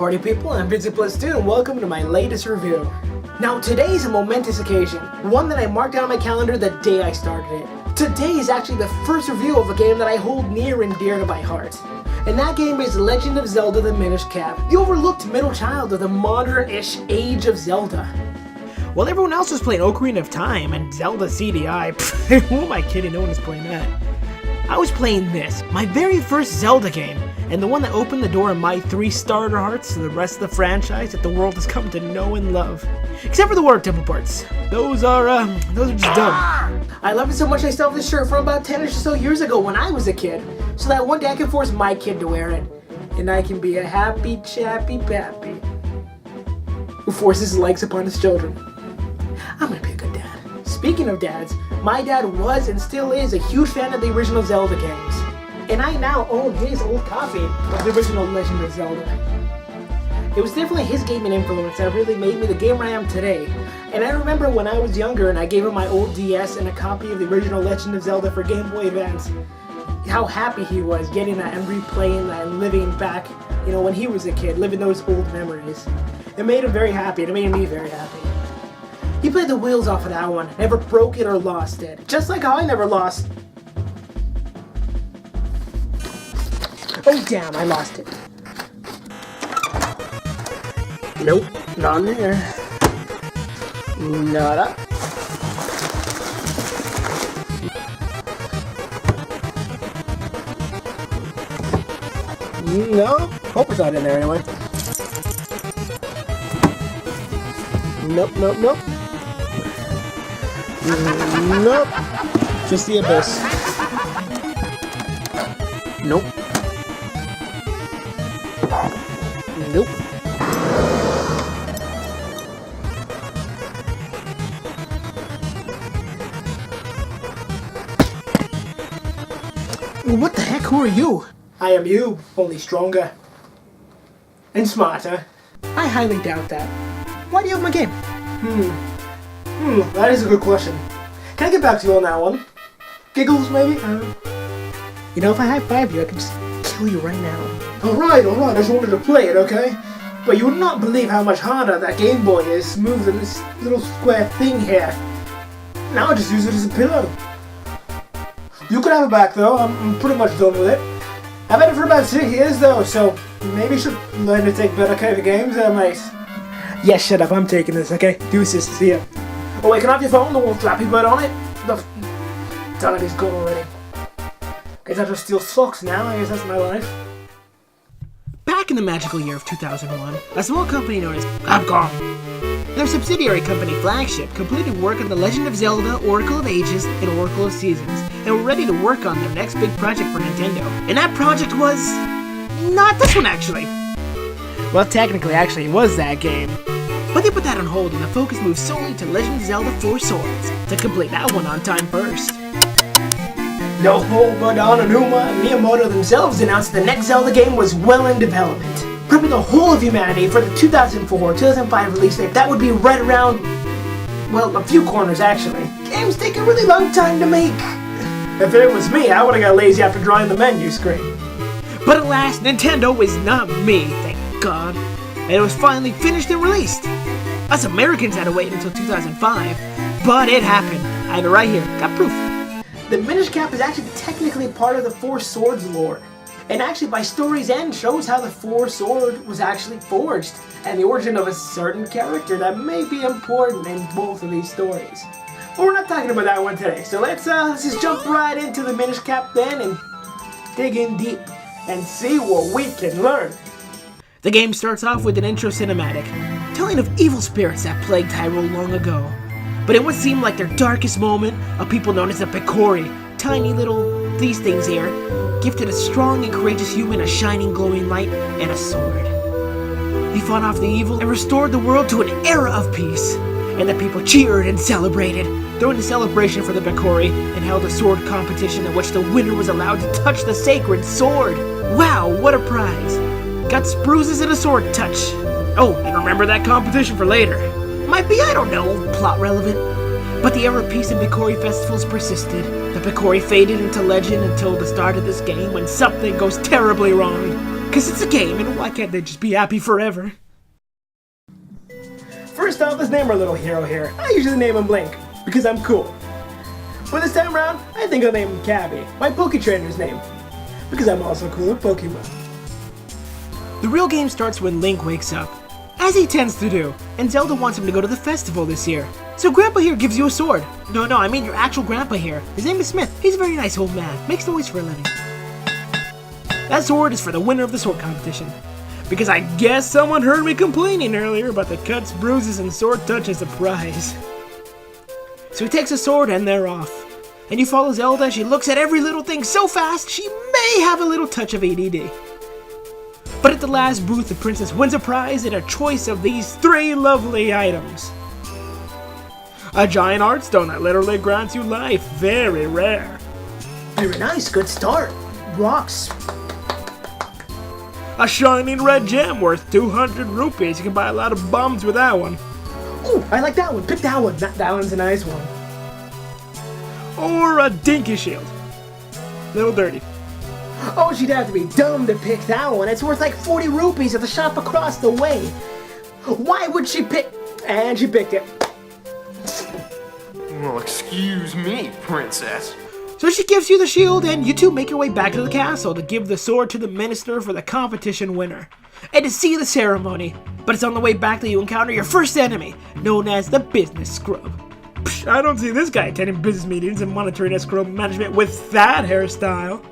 Party people, I'm Vincentplustwo and welcome to my latest review. Now today is a momentous occasion, one that I marked out on my calendar the day I started it. Today is actually the first review of a game that I hold near and dear to my heart. And that game is Legend of Zelda the Minish Cap, the overlooked middle child of the modern-ish age of Zelda. While everyone else was playing Ocarina of Time and Zelda CDI, who am I kidding, no one is playing that. I was playing this, my very first Zelda game, and the one that opened the door in my 3 starter hearts to the rest of the franchise that the world has come to know and love. Except for the water temple parts. Those are just dumb. I love it so much I still have this shirt from about 10 or so years ago when I was a kid, so that one day I can force my kid to wear it. And I can be a happy chappy pappy who forces his likes upon his children. I'm gonna be a good dad. Speaking of dads, my dad was and still is a huge fan of the original Zelda games. And I now own his old copy of the original Legend of Zelda. It was definitely his gaming influence that really made me the gamer I am today. And I remember when I was younger and I gave him my old DS and a copy of the original Legend of Zelda for GameBoy Advance, how happy he was getting that and replaying that and living back, when he was a kid, living those old memories. It made him very happy, and it made me very happy. He played the wheels off of that one, never broke it or lost it. Just like how I never lost. Oh damn, I lost it. Nope, not in there. Nada. No, hope it's not in there anyway. Nope, nope, nope. Nope. Just the abyss. Nope. Nope. What the heck? Who are you? I am you, only stronger. And smarter. I highly doubt that. Why do you have my game? That is a good question. Can I get back to you on that one? Giggles, maybe? If I high-five you, I could just kill you right now. Alright, I just wanted to play it, okay? But you would not believe how much harder that Game Boy is smooth than this little square thing here. Now I just use it as a pillow. You could have it back though, I'm pretty much done with it. I've had it for about 6 years though, so maybe you should learn to take better care of your games there, mate. Yeah, shut up, I'm taking this, okay? Deuces, see ya. Oh wait, can I have your phone? The little Flappy Bird on it? Damn it, he's gone already. Guess I just steal socks now, I guess that's my life. Back in the magical year of 2001, a small company known as Capcom, their subsidiary company Flagship, completed work on The Legend of Zelda, Oracle of Ages, and Oracle of Seasons, and were ready to work on their next big project for Nintendo. And that project was... not this one, actually. Well, technically, actually, it was that game. But they put that on hold, and the focus moved solely to Legend of Zelda 4 Swords, to complete that one on time first. No, but Ononuma and Miyamoto themselves announced the next Zelda game was well in development, prepping the whole of humanity for the 2004-2005 release date. That would be right around, well, a few corners actually. Games take a really long time to make. If it was me, I would have got lazy after drawing the menu screen. But alas, Nintendo was not me, thank God. And it was finally finished and released. Us Americans had to wait until 2005, but it happened. I have it right here, got proof. The Minish Cap is actually technically part of the 4 Swords lore, and actually by story's end shows how the 4 Sword was actually forged, and the origin of a certain character that may be important in both of these stories. But we're not talking about that one today, so let's just jump right into the Minish Cap then and dig in deep and see what we can learn. The game starts off with an intro cinematic, telling of evil spirits that plagued Hyrule long ago. But in what seemed like their darkest moment, a people known as the Picori, tiny little these things here, gifted a strong and courageous human a shining glowing light and a sword. He fought off the evil and restored the world to an era of peace. And the people cheered and celebrated, throwing a celebration for the Picori and held a sword competition in which the winner was allowed to touch the sacred sword. Wow, what a prize! Got bruises and a sword touch. Oh, and remember that competition for later. Might be, I don't know, plot relevant. But the era of peace and Picori festivals persisted. The Picori faded into legend until the start of this game when something goes terribly wrong. Because it's a game, and why can't they just be happy forever? First off, let's name our little hero here. I usually name him Link, because I'm cool. But this time around, I think I'll name him Cabby, my Poketrainer's name, because I'm also cool at Pokemon. The real game starts when Link wakes up, as he tends to do, and Zelda wants him to go to the festival this year. So Grandpa here gives you a sword. No, I mean your actual Grandpa here. His name is Smith. He's a very nice old man. Makes noise for a living. That sword is for the winner of the sword competition. Because I guess someone heard me complaining earlier about the cuts, bruises, and sword touch as a prize. So he takes a sword and they're off. And you follow Zelda as she looks at every little thing so fast she may have a little touch of ADD. But at the last booth, the princess wins a prize and a choice of these 3 lovely items. A giant art stone that literally grants you life, very rare. Very nice, good start. Rocks. A shining red gem worth 200 rupees. You can buy a lot of bombs with that one. Ooh, I like that one. Pick that one. That one's a nice one. Or a dinky shield. Little dirty. Oh, she'd have to be dumb to pick that one. It's worth like 40 rupees at the shop across the way. Why would she pick... And she picked it. Well, excuse me, princess. So she gives you the shield, and you two make your way back to the castle to give the sword to the minister for the competition winner, and to see the ceremony. But it's on the way back that you encounter your first enemy, known as the business scrub. Psh, I don't see this guy attending business meetings and monitoring escrow management with that hairstyle.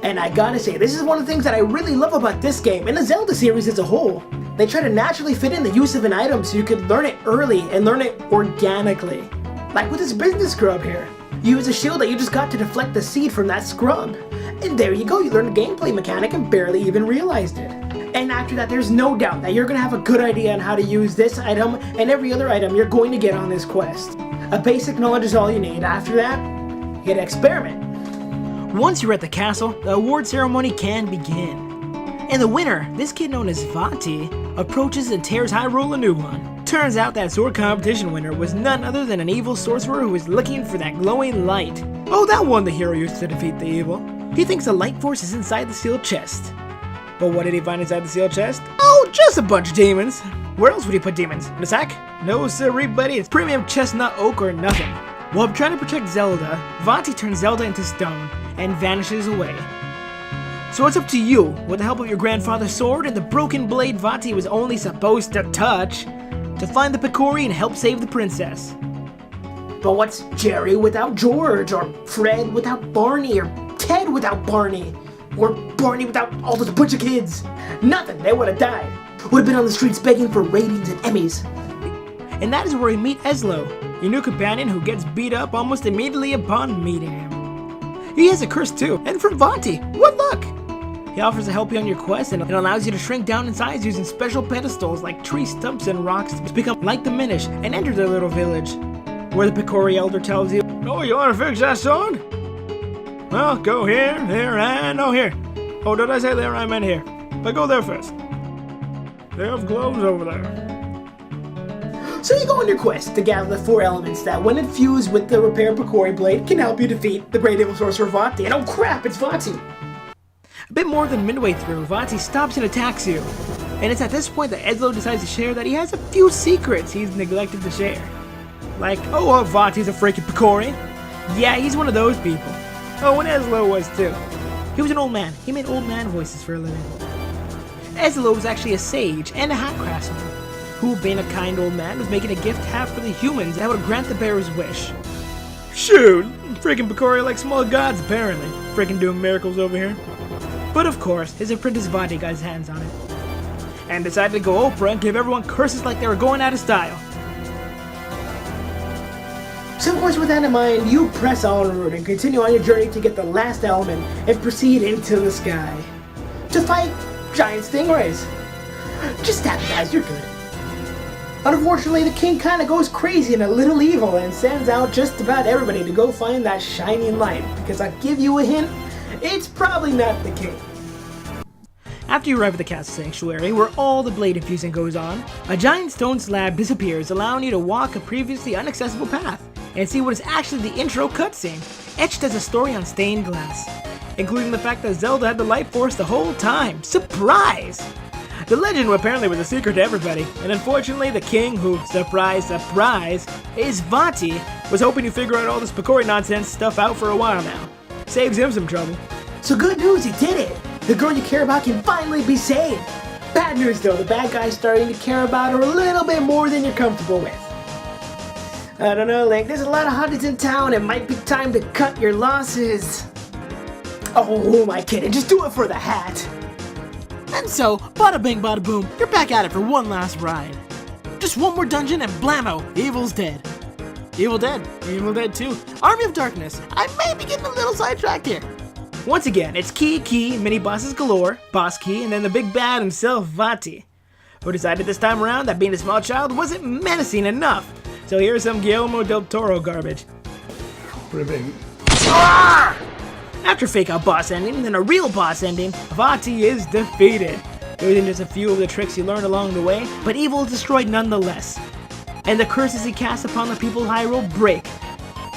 And I gotta say, this is one of the things that I really love about this game, and the Zelda series as a whole. They try to naturally fit in the use of an item so you could learn it early and learn it organically. Like with this business scrub here. You use a shield that you just got to deflect the seed from that scrub. And there you go, you learned a gameplay mechanic and barely even realized it. And after that, there's no doubt that you're going to have a good idea on how to use this item and every other item you're going to get on this quest. A basic knowledge is all you need. After that, you get to experiment. Once you're at the castle, the award ceremony can begin. And the winner, this kid known as Vati, approaches and tears Hyrule a new one. Turns out that sword competition winner was none other than an evil sorcerer who was looking for that glowing light. Oh, that one the hero used to defeat the evil. He thinks the light force is inside the sealed chest. But what did he find inside the sealed chest? Oh, just a bunch of demons. Where else would he put demons? In a sack? No siree, buddy, it's premium chestnut oak or nothing. While trying to protect Zelda, Vati turns Zelda into stone and vanishes away. So it's up to you, with the help of your grandfather's sword and the broken blade Vati was only supposed to touch, to find the Picori and help save the princess. But what's Jerry without George, or Fred without Barney, or Ted without Barney, or Barney without all those bunch of kids? Nothing, they would have died. Would have been on the streets begging for ratings and Emmys. And that is where you meet Eslo, your new companion who gets beat up almost immediately upon meeting him. He has a curse too, and from Vati, what luck! He offers to help you on your quest and allows you to shrink down in size using special pedestals like tree stumps and rocks to become like the Minish and enter their little village, where the Picori elder tells you, "Oh, you want to fix that sword? Well, go here, there, and oh here. Oh, did I say there? I meant here. But go there first. They have gloves over there." So you go on your quest to gather the 4 elements that, when infused with the repaired Picori blade, can help you defeat the great evil sorcerer Vati. And oh crap, it's Vati! A bit more than midway through, Vati stops and attacks you. And it's at this point that Eslo decides to share that he has a few secrets he's neglected to share. Like, oh, Vati's a freaking Picori. Yeah, he's one of those people. Oh, and Eslo was too. He was an old man. He made old man voices for a living. Eslo was actually a sage and a hat craftsman, who, being a kind old man, was making a gift half for the humans that would grant the bearer's wish. Shoot, freaking Picori like small gods apparently. Freaking doing miracles over here. But of course, his apprentice Vati got his hands on it, and decided to go Oprah and give everyone curses like they were going out of style. So of course, with that in mind, you press onward and continue on your journey to get the last element and proceed into the sky to fight giant stingrays. Just stab it, guys, you're good. Unfortunately, the king kind of goes crazy and a little evil and sends out just about everybody to go find that shining light, because I'll give you a hint, it's probably not the king. After you arrive at the castle sanctuary, where all the blade infusing goes on, a giant stone slab disappears, allowing you to walk a previously inaccessible path and see what is actually the intro cutscene, etched as a story on stained glass. including the fact that Zelda had the Light Force the whole time. Surprise! The legend apparently was a secret to everybody, and unfortunately the king, who, surprise, surprise, is Vati, was hoping to figure out all this Picori nonsense stuff out for a while now. Saves him some trouble. So good news, you did it! The girl you care about can finally be saved! Bad news though, the bad guy's starting to care about her a little bit more than you're comfortable with. I don't know, Link, there's a lot of hotties in town, it might be time to cut your losses. Oh, who am I kidding? Just do it for the hat! And so, bada bing bada boom, you're back at it for one last ride. Just one more dungeon and blammo, Evil's dead. Evil Dead, Evil Dead 2, Army of Darkness. I may be getting a little sidetracked here. Once again, it's Key, mini-bosses galore, Boss Key, and then the big bad himself, Vati, who decided this time around that being a small child wasn't menacing enough. So here's some Guillermo del Toro garbage. After a fake-out boss ending, and then a real boss ending, Vati is defeated. Using just a few of the tricks he learned along the way, but evil is destroyed nonetheless. And the curses he casts upon the people of Hyrule break,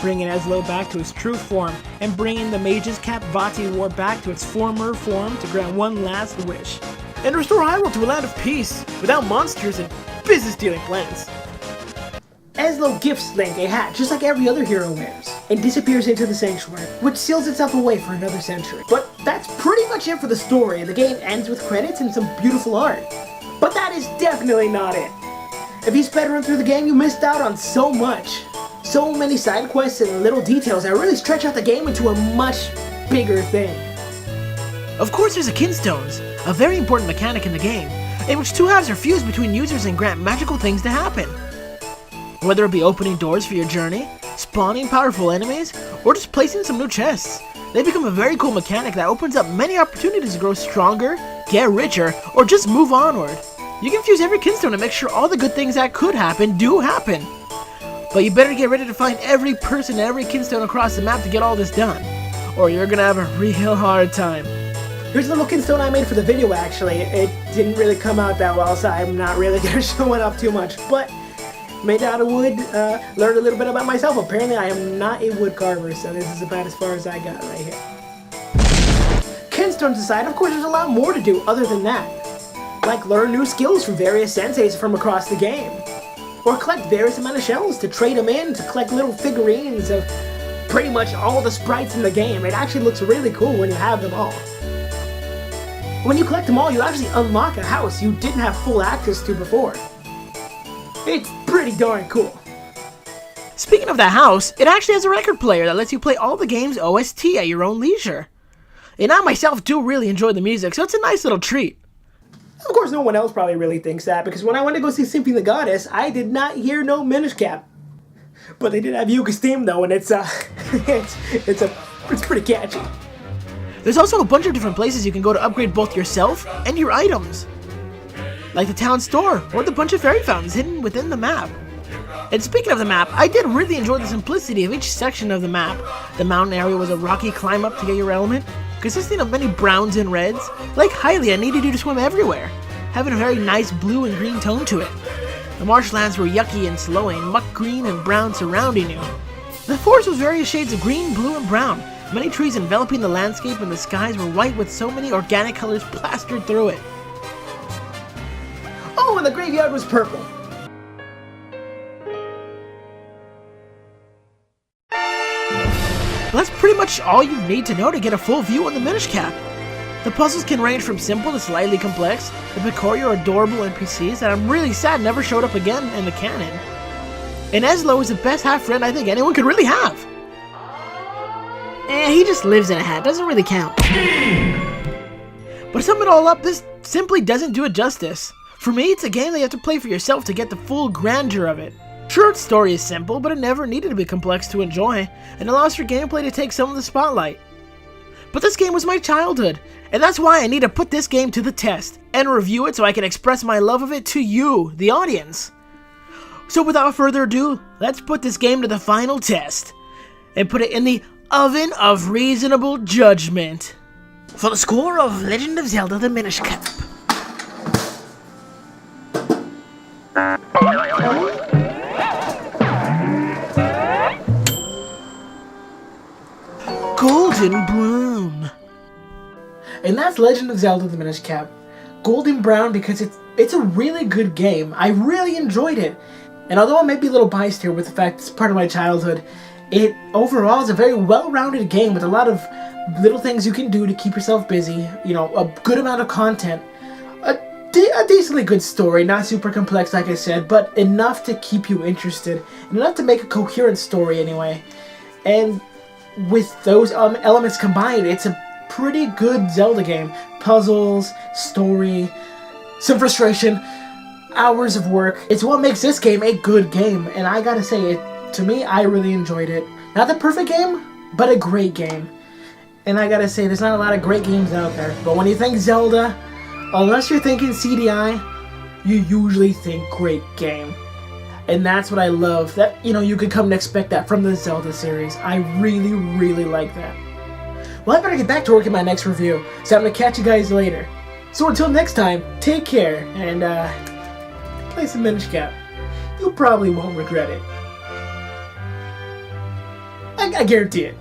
bringing Ezlo back to his true form, and bringing the Mage's Cap Vati War back to its former form to grant one last wish. And restore Hyrule to a land of peace, without monsters and business-dealing plans. Ezlo gifts Link a hat just like every other hero wears, and disappears into the sanctuary, which seals itself away for another century. But that's pretty much it for the story. The game ends with credits and some beautiful art. But that is definitely not it. If you sped run through the game, you missed out on so much. So many side quests and little details that really stretch out the game into a much bigger thing. Of course there's a Kinstones, a very important mechanic in the game, in which two halves are fused between users and grant magical things to happen. Whether it be opening doors for your journey, spawning powerful enemies, or just placing some new chests, they become a very cool mechanic that opens up many opportunities to grow stronger, get richer, or just move onward. You can fuse every Kinstone to make sure all the good things that could happen do happen. But you better get ready to find every person and every Kinstone across the map to get all this done, or you're gonna have a real hard time. Here's a little Kinstone I made for the video actually. It didn't really come out that well, so I'm not really gonna show it off too much, but made out of wood, learned a little bit about myself. Apparently I am not a wood carver, so this is about as far as I got right here. Kinstones aside, of course there's a lot more to do other than that. Like learn new skills from various senseis from across the game. Or collect various amount of shells to trade them in, to collect little figurines of pretty much all the sprites in the game. It actually looks really cool when you have them all. When you collect them all, you actually unlock a house you didn't have full access to before. It's pretty darn cool. Speaking of that house, it actually has a record player that lets you play all the game's OST at your own leisure. And I myself do really enjoy the music, so it's a nice little treat. Of course, no one else probably really thinks that, because when I went to go see Symphony of the Goddess, I did not hear no Minish Cap. But they did have Yuga's theme though, and it's pretty catchy. There's also a bunch of different places you can go to upgrade both yourself and your items. Like the town store, or the bunch of fairy fountains hidden within the map. And speaking of the map, I did really enjoy the simplicity of each section of the map. The mountain area was a rocky climb up to get your element, consisting of many browns and reds. Lake Hylia needed you to swim everywhere, having a very nice blue and green tone to it. The marshlands were yucky and slowing, muck green and brown surrounding you. The forest was various shades of green, blue, and brown. Many trees enveloping the landscape, and the skies were white with so many organic colors plastered through it. Oh, and the graveyard was purple. Well, that's pretty much all you need to know to get a full view on the Minish Cap. The puzzles can range from simple to slightly complex. The Picori are adorable NPCs that I'm really sad never showed up again in the canon. And Ezlo is the best half-friend I think anyone could really have. He just lives in a hat, doesn't really count. But to sum it all up, this simply doesn't do it justice. For me, it's a game that you have to play for yourself to get the full grandeur of it. Sure, its story is simple, but it never needed to be complex to enjoy, and allows for gameplay to take some of the spotlight. But this game was my childhood, and that's why I need to put this game to the test, and review it so I can express my love of it to you, the audience. So without further ado, let's put this game to the final test, and put it in the oven of reasonable judgment. For the score of Legend of Zelda: The Minish Cap. Golden brown. that's Legend of Zelda: The Minish Cap. Golden brown because it's a really good game. I really enjoyed it. And although I may be a little biased here with the fact it's part of my childhood, it overall is a very well-rounded game with a lot of little things you can do to keep yourself busy. You know, a good amount of content. A decently good story, not super complex like I said, but enough to keep you interested. And enough to make a coherent story anyway. And with those elements combined, it's a pretty good Zelda game. Puzzles, story, some frustration, hours of work. It's what makes this game a good game, and I gotta say, to me, I really enjoyed it. Not the perfect game, but a great game. And I gotta say, there's not a lot of great games out there, but when you think Zelda, unless you're thinking CDI, you usually think great game. And that's what I love, that, you know, you could come to expect that from the Zelda series. I really, really like that. Well, I better get back to work in my next review, so I'm gonna catch you guys later. So until next time, take care, and play some Minish Cap. You probably won't regret it. I guarantee it.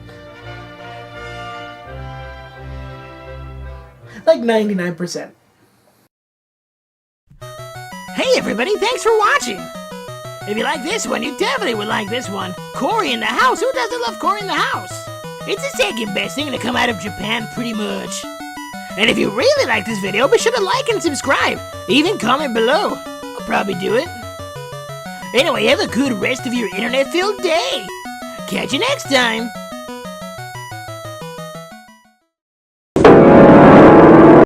Like 99%. Hey everybody, thanks for watching! If you like this one, you definitely would like this one. Cory in the house, who doesn't love Cory in the house? It's the second best thing to come out of Japan, pretty much. And if you really like this video, be sure to like and subscribe. Even comment below. I'll probably do it. Anyway, have a good rest of your internet-filled day. Catch you next time.